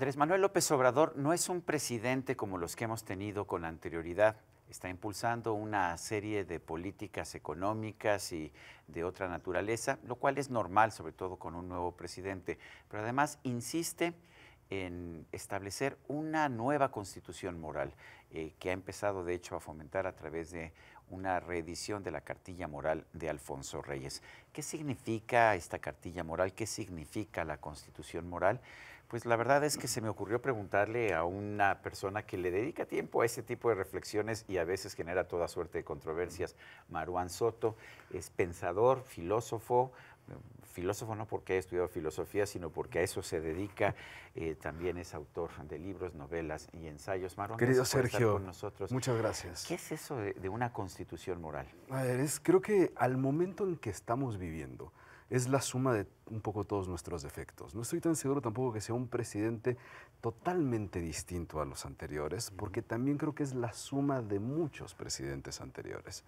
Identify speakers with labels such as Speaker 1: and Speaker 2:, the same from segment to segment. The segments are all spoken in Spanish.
Speaker 1: Andrés Manuel López Obrador no es un presidente como los que hemos tenido con anterioridad. Está impulsando una serie de políticas económicas y de otra naturaleza, lo cual es normal, sobre todo con un nuevo presidente. Pero además insiste en establecer una nueva constitución moral que ha empezado, de hecho, a fomentar a través de una reedición de la cartilla moral de Alfonso Reyes. ¿Qué significa esta cartilla moral? ¿Qué significa la constitución moral? Pues la verdad es que se me ocurrió preguntarle a una persona que le dedica tiempo a ese tipo de reflexiones y a veces genera toda suerte de controversias. Marwan Soto es pensador, filósofo no porque haya estudiado filosofía, sino porque a eso se dedica. También es autor de libros, novelas y ensayos. Marwan,
Speaker 2: querido
Speaker 1: gracias por estar
Speaker 2: Sergio,
Speaker 1: con nosotros.
Speaker 2: muchas gracias.
Speaker 1: ¿Qué es eso de una constitución moral?
Speaker 2: A ver, creo que al momento en que estamos viviendo es la suma de un poco todos nuestros defectos. No estoy tan seguro tampoco que sea un presidente totalmente distinto a los anteriores, porque también creo que es la suma de muchos presidentes anteriores.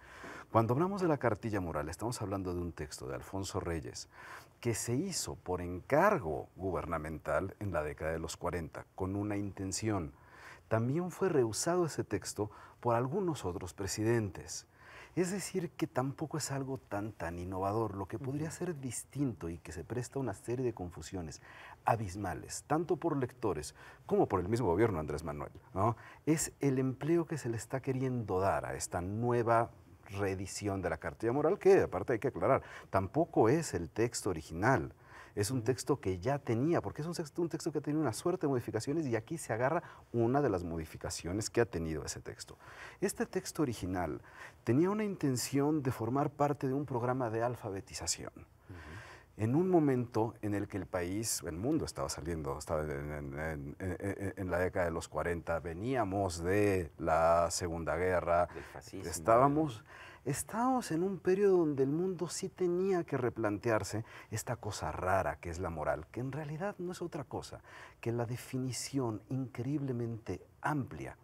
Speaker 2: Cuando hablamos de la cartilla moral, estamos hablando de un texto de Alfonso Reyes que se hizo por encargo gubernamental en la década de los 40, con una intención. También fue rehusado ese texto por algunos otros presidentes. Es decir, que tampoco es algo tan innovador. Lo que podría ser distinto y que se presta a una serie de confusiones abismales, tanto por lectores como por el mismo gobierno Andrés Manuel, ¿no? Es el empleo que se le está queriendo dar a esta nueva reedición de la cartilla moral, que aparte hay que aclarar, tampoco es el texto original. Es un texto que ya tenía, porque es un texto que ha tenido una suerte de modificaciones y aquí se agarra una de las modificaciones que ha tenido ese texto. Este texto original tenía una intención de formar parte de un programa de alfabetización. En un momento en el que el país, el mundo estaba saliendo, estaba en la década de los 40, veníamos de la Segunda Guerra,
Speaker 1: Del fascismo.
Speaker 2: Estábamos en un periodo donde el mundo sí tenía que replantearse esta cosa rara que es la moral, que en realidad no es otra cosa que la definición increíblemente amplia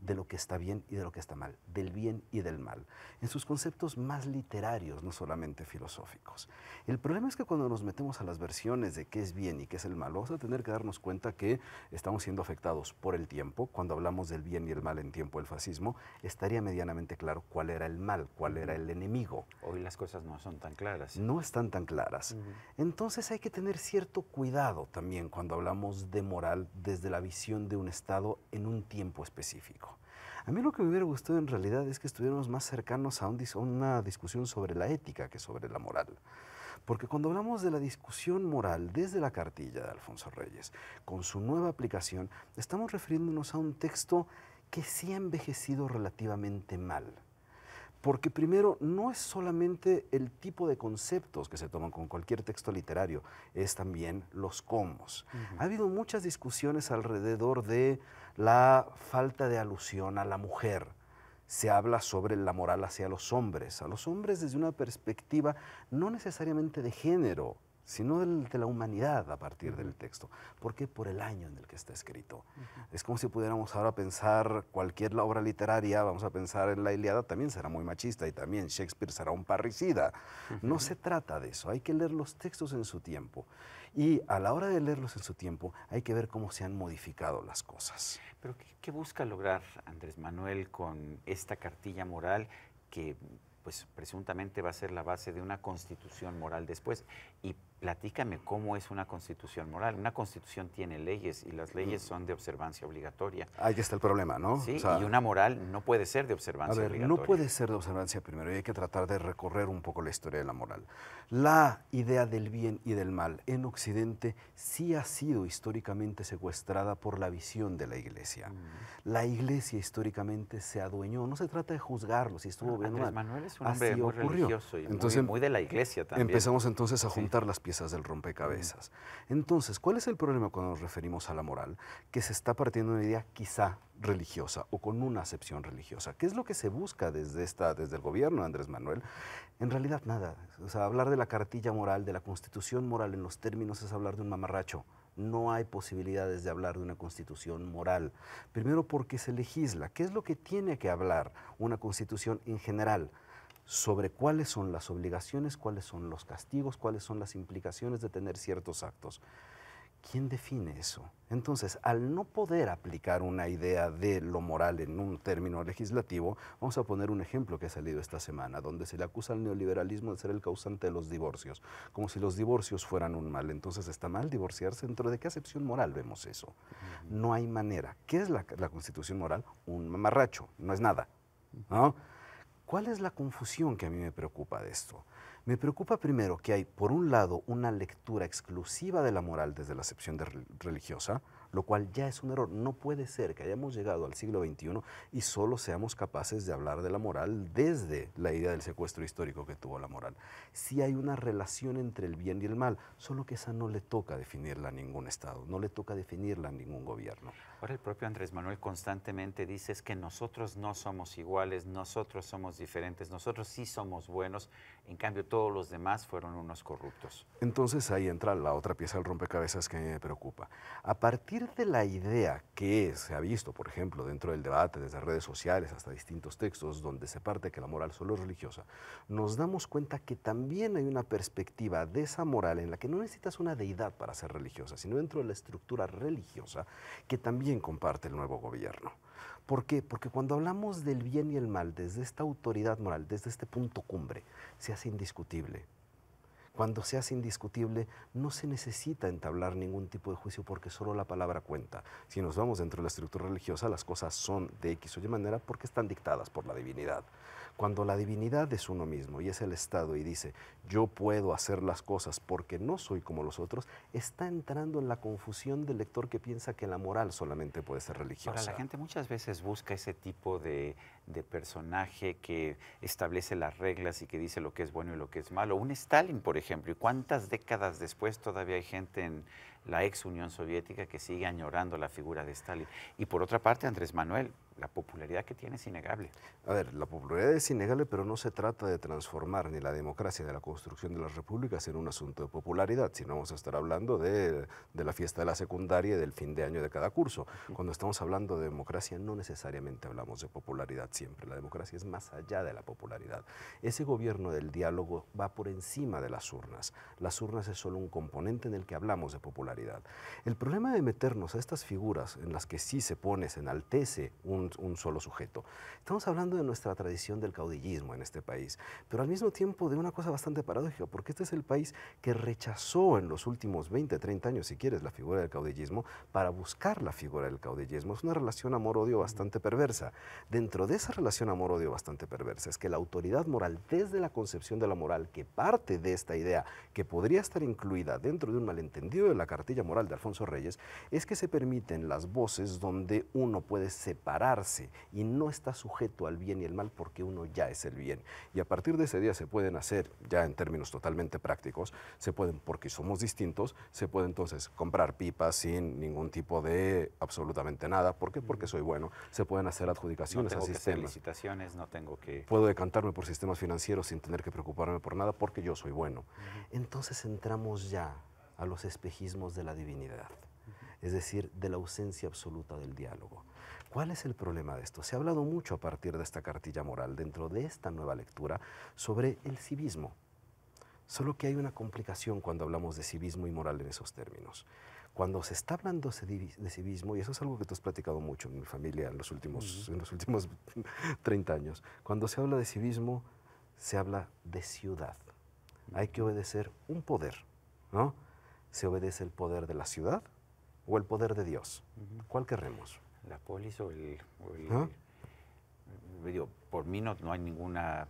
Speaker 2: de lo que está bien y de lo que está mal, del bien y del mal, en sus conceptos más literarios, no solamente filosóficos. El problema es que cuando nos metemos a las versiones de qué es bien y qué es el mal, vamos a tener que darnos cuenta que estamos siendo afectados por el tiempo. Cuando hablamos del bien y el mal en tiempo del fascismo, estaría medianamente claro cuál era el mal, cuál era el enemigo.
Speaker 1: Hoy las cosas no son tan claras.
Speaker 2: No están tan claras. Entonces hay que tener cierto cuidado también cuando hablamos de moral desde la visión de un Estado en un tiempo específico. A mí lo que me hubiera gustado en realidad es que estuviéramos más cercanos a una discusión sobre la ética que sobre la moral. Porque cuando hablamos de la discusión moral desde la cartilla de Alfonso Reyes, con su nueva aplicación, estamos refiriéndonos a un texto que sí ha envejecido relativamente mal. Porque primero, no es solamente el tipo de conceptos que se toman con cualquier texto literario, es también los cómo. Ha habido muchas discusiones alrededor de la falta de alusión a la mujer. Se habla sobre la moral hacia los hombres, a los hombres desde una perspectiva no necesariamente de género, sino de la humanidad a partir del texto. ¿Por qué? Por el año en el que está escrito. Es como si pudiéramos ahora pensar cualquier obra literaria, vamos a pensar en la Ilíada, también será muy machista y también Shakespeare será un parricida. No se trata de eso, hay que leer los textos en su tiempo. Y a la hora de leerlos en su tiempo, hay que ver cómo se han modificado las cosas.
Speaker 1: Pero ¿qué busca lograr Andrés Manuel con esta cartilla moral que pues presuntamente va a ser la base de una constitución moral después? Y platícame cómo es una constitución moral. Una constitución tiene leyes y las leyes son de observancia obligatoria.
Speaker 2: Ahí está el problema, ¿no?
Speaker 1: Sí,
Speaker 2: O sea,
Speaker 1: y una moral no puede ser de observancia obligatoria.
Speaker 2: No puede ser de observancia primero y hay que tratar de recorrer un poco la historia de la moral. La idea del bien y del mal en Occidente sí ha sido históricamente secuestrada por la visión de la Iglesia. La Iglesia históricamente se adueñó, no se trata de juzgarlo, si estuvo bien o mal.
Speaker 1: Andrés Manuel es un hombre muy religioso y
Speaker 2: entonces,
Speaker 1: muy de la Iglesia también.
Speaker 2: Empezamos entonces a juntar las piezas del rompecabezas. Entonces, ¿cuál es el problema cuando nos referimos a la moral? Que se está partiendo de una idea quizá religiosa o con una acepción religiosa. ¿Qué es lo que se busca desde el gobierno de Andrés Manuel? En realidad nada. O sea, hablar de la cartilla moral, de la constitución moral en los términos es hablar de un mamarracho. No hay posibilidades de hablar de una constitución moral. Primero porque se legisla. ¿Qué es lo que tiene que hablar una constitución en general? Sobre cuáles son las obligaciones, cuáles son los castigos, cuáles son las implicaciones de tener ciertos actos. ¿quién define eso? Entonces, al no poder aplicar una idea de lo moral en un término legislativo, vamos a poner un ejemplo que ha salido esta semana, donde se le acusa al neoliberalismo de ser el causante de los divorcios, como si los divorcios fueran un mal. Entonces, ¿está mal divorciarse? ¿Dentro de qué acepción moral vemos eso? No hay manera. ¿Qué es la constitución moral? Un mamarracho, no es nada, ¿no? ¿Cuál es la confusión que a mí me preocupa de esto? Me preocupa primero que hay, por un lado, una lectura exclusiva de la moral desde la acepción religiosa, lo cual ya es un error. No puede ser que hayamos llegado al siglo XXI y solo seamos capaces de hablar de la moral desde la idea del secuestro histórico que tuvo la moral. Sí hay una relación entre el bien y el mal, solo que esa no le toca definirla a ningún Estado, no le toca definirla a ningún gobierno.
Speaker 1: Ahora el propio Andrés Manuel constantemente dice es que nosotros no somos iguales, nosotros somos diferentes, nosotros sí somos buenos, en cambio todos los demás fueron unos corruptos.
Speaker 2: Entonces ahí entra la otra pieza del rompecabezas que a mí me preocupa. A partir de la idea que se ha visto, por ejemplo, dentro del debate, desde redes sociales hasta distintos textos, donde se parte que la moral solo es religiosa, nos damos cuenta que también hay una perspectiva de esa moral en la que no necesitas una deidad para ser religiosa, sino dentro de la estructura religiosa que también comparte el nuevo gobierno. ¿Por qué? Porque cuando hablamos del bien y el mal desde esta autoridad moral, desde este punto cumbre, se hace indiscutible. Cuando se hace indiscutible, no se necesita entablar ningún tipo de juicio porque solo la palabra cuenta. Si nos vamos dentro de la estructura religiosa, las cosas son de X o Y manera porque están dictadas por la divinidad. Cuando la divinidad es uno mismo y es el Estado y dice, yo puedo hacer las cosas porque no soy como los otros, está entrando en la confusión del lector que piensa que la moral solamente puede ser religiosa.
Speaker 1: Ahora, la gente muchas veces busca ese tipo de personaje que establece las reglas y que dice lo que es bueno y lo que es malo. Un Stalin, por ejemplo, ¿y cuántas décadas después todavía hay gente en la ex Unión Soviética que sigue añorando la figura de Stalin? Y por otra parte, Andrés Manuel, la popularidad que tiene es innegable.
Speaker 2: A ver, la popularidad es innegable, pero no se trata de transformar ni la democracia de la construcción de las repúblicas en un asunto de popularidad, sino vamos a estar hablando de la fiesta de la secundaria y del fin de año de cada curso. Cuando estamos hablando de democracia, no necesariamente hablamos de popularidad siempre. La democracia es más allá de la popularidad. Ese gobierno del diálogo va por encima de las urnas. Las urnas es solo un componente en el que hablamos de popularidad. El problema de meternos a estas figuras en las que sí se enaltece un solo sujeto. Estamos hablando de nuestra tradición del caudillismo en este país, pero al mismo tiempo de una cosa bastante paradójica, porque este es el país que rechazó en los últimos 20, 30 años, si quieres, la figura del caudillismo para buscar la figura del caudillismo. Es una relación amor-odio bastante perversa. Dentro de esa relación amor-odio bastante perversa es que la autoridad moral, desde la concepción de la moral, que parte de esta idea que podría estar incluida dentro de un malentendido de la cartilla moral de Alfonso Reyes, es que se permiten las voces donde uno puede separarse y no está sujeto al bien y el mal porque uno ya es el bien. Y a partir de ese día se pueden hacer, ya en términos totalmente prácticos, se pueden, porque somos distintos, se puede entonces comprar pipas sin ningún tipo de absolutamente nada. ¿Por qué? Porque soy bueno. Se pueden hacer adjudicaciones a sistemas.
Speaker 1: No tengo que hacer licitaciones, no tengo que...
Speaker 2: Puedo decantarme por sistemas financieros sin tener que preocuparme por nada porque yo soy bueno. Entonces entramos ya a los espejismos de la divinidad, es decir, de la ausencia absoluta del diálogo. ¿Cuál es el problema de esto? Se ha hablado mucho a partir de esta cartilla moral, dentro de esta nueva lectura, sobre el civismo. Solo que hay una complicación cuando hablamos de civismo y moral en esos términos. Cuando se está hablando de civismo, y eso es algo que tú has platicado mucho en mi familia en los últimos 30 años, cuando se habla de civismo, se habla de ciudad. Hay que obedecer un poder, ¿no? ¿Se obedece el poder de la ciudad o el poder de Dios? ¿Cuál querremos?
Speaker 1: ¿La polis o el
Speaker 2: ¿Ah?
Speaker 1: digo, por mí no hay ninguna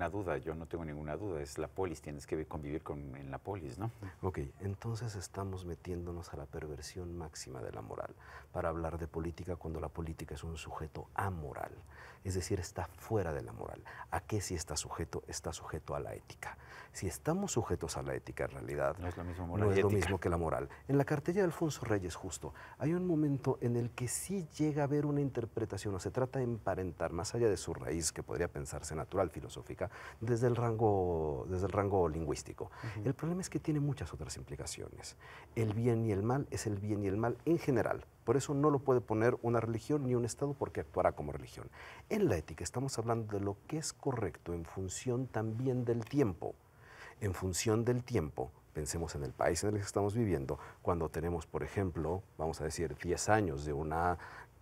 Speaker 1: duda, yo no tengo ninguna duda, es la polis, tienes que convivir en la polis, ¿no?
Speaker 2: Ok, entonces estamos metiéndonos a la perversión máxima de la moral para hablar de política cuando la política es un sujeto amoral, es decir, está fuera de la moral. ¿A qué sí está sujeto? Está sujeto a la ética. Si estamos sujetos a la ética, en realidad,
Speaker 1: no es lo mismo moral
Speaker 2: no
Speaker 1: y
Speaker 2: es lo
Speaker 1: ética.
Speaker 2: mismo que la moral. En la cartilla de Alfonso Reyes, justo, hay un momento en el que sí llega a haber una interpretación, o se trata de emparentar, más allá de su raíz, que podría pensarse natural, filosófica, desde el rango lingüístico. El problema es que tiene muchas otras implicaciones. El bien y el mal es el bien y el mal en general. Por eso no lo puede poner una religión ni un Estado porque actuará como religión. En la ética estamos hablando de lo que es correcto en función también del tiempo. En función del tiempo, Pensemos en el país en el que estamos viviendo, cuando tenemos, por ejemplo, vamos a decir, 10 años de una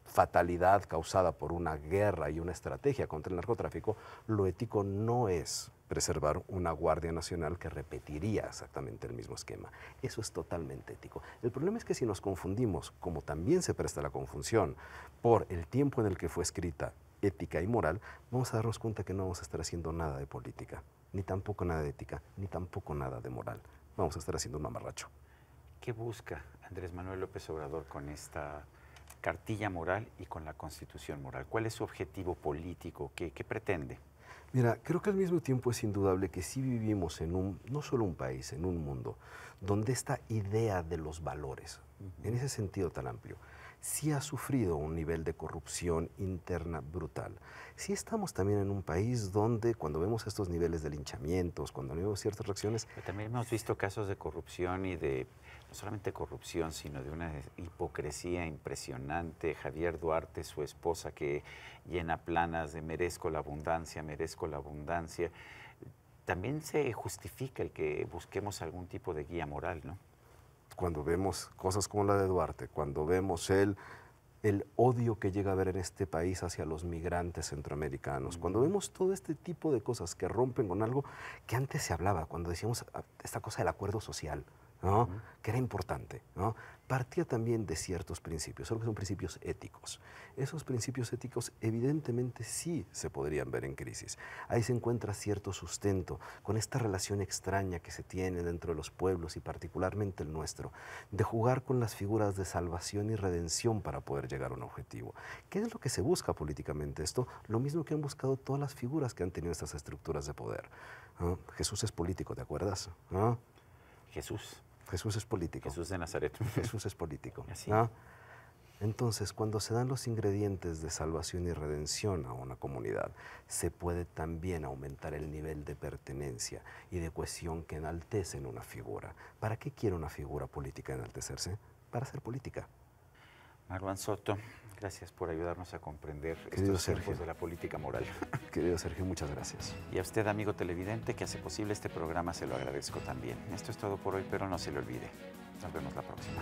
Speaker 2: fatalidad causada por una guerra y una estrategia contra el narcotráfico, lo ético no es preservar una Guardia Nacional que repetiría exactamente el mismo esquema. Eso es totalmente ético. El problema es que si nos confundimos, como también se presta la confusión, por el tiempo en el que fue escrita ética y moral, vamos a darnos cuenta que no vamos a estar haciendo nada de política, ni tampoco nada de ética, ni tampoco nada de moral. Vamos a estar haciendo un mamarracho.
Speaker 1: ¿Qué busca Andrés Manuel López Obrador con esta cartilla moral y con la Constitución moral? ¿Cuál es su objetivo político? ¿Qué pretende?
Speaker 2: Mira, creo que al mismo tiempo es indudable que sí vivimos en no solo un país, en un mundo, donde esta idea de los valores, en ese sentido tan amplio, sí ha sufrido un nivel de corrupción interna brutal. Sí estamos también en un país donde cuando vemos estos niveles de linchamientos, cuando vemos ciertas reacciones...
Speaker 1: Pero también hemos visto casos de corrupción y de, no solamente corrupción, sino de una hipocresía impresionante. Javier Duarte, su esposa, que llena planas de merezco la abundancia, merezco la abundancia. También se justifica el que busquemos algún tipo de guía moral, ¿no?
Speaker 2: Cuando vemos cosas como la de Duarte, cuando vemos el odio que llega a haber en este país hacia los migrantes centroamericanos, cuando vemos todo este tipo de cosas que rompen con algo que antes se hablaba, cuando decíamos esta cosa del acuerdo social, ¿no? Que era importante, ¿no? Partía también de ciertos principios, solo que son principios éticos. Esos principios éticos evidentemente sí se podrían ver en crisis. Ahí se encuentra cierto sustento con esta relación extraña que se tiene dentro de los pueblos y particularmente el nuestro, de jugar con las figuras de salvación y redención para poder llegar a un objetivo. ¿Qué es lo que se busca políticamente esto? Lo mismo que han buscado todas las figuras que han tenido estas estructuras de poder, ¿no? Jesús es político, ¿te acuerdas? ¿No? Jesús es político.
Speaker 1: Jesús de Nazaret.
Speaker 2: Jesús es político.
Speaker 1: Así.
Speaker 2: ¿No? Entonces, cuando se dan los ingredientes de salvación y redención a una comunidad, se puede también aumentar el nivel de pertenencia y de cohesión que enaltecen una figura. ¿Para qué quiere una figura política enaltecerse? Para hacer política.
Speaker 1: Marwan Soto, gracias por ayudarnos a comprender
Speaker 2: Querido
Speaker 1: estos tiempos
Speaker 2: Sergio.
Speaker 1: de la política moral.
Speaker 2: Querido Sergio, muchas gracias.
Speaker 1: Y a usted, amigo televidente, que hace posible este programa, se lo agradezco también. Esto es todo por hoy, pero no se le olvide. Nos vemos la próxima.